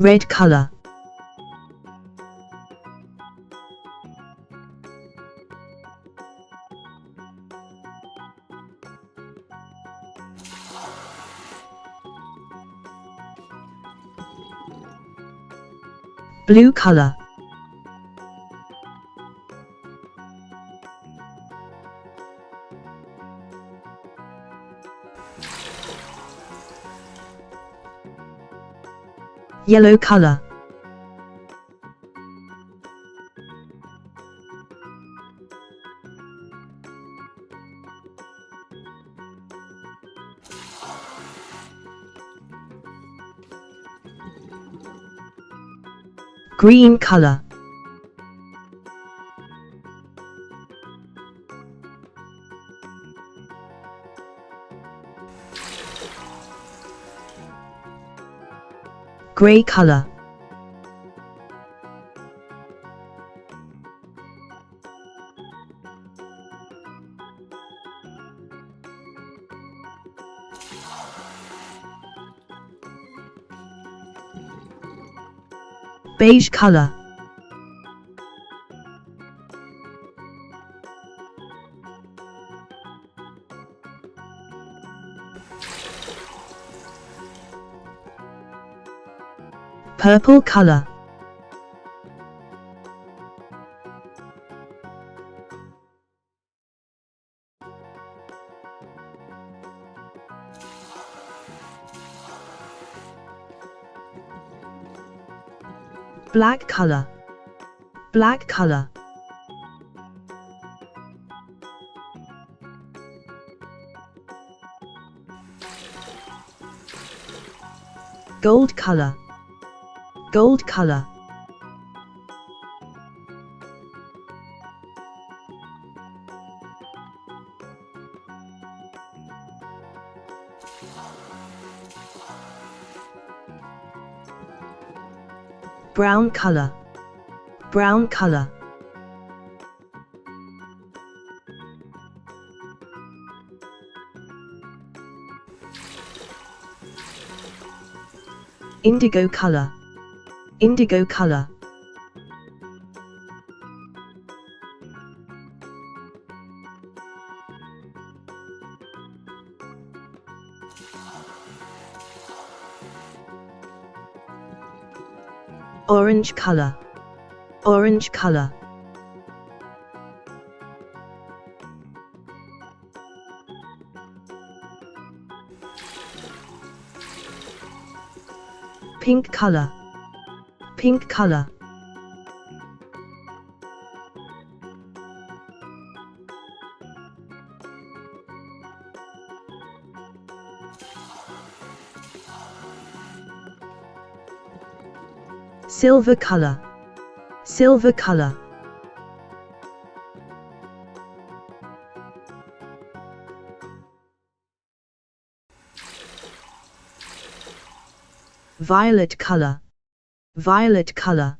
Red color. Blue color. Yellow color. Green color. Gray color. Beige color. Purple color. Black color. Black color. Gold color. Gold color. Brown color. Brown color. Indigo color. Indigo color. Orange color. Orange color. Pink color. Pink color. Silver color. Silver color. Violet color. Violet color.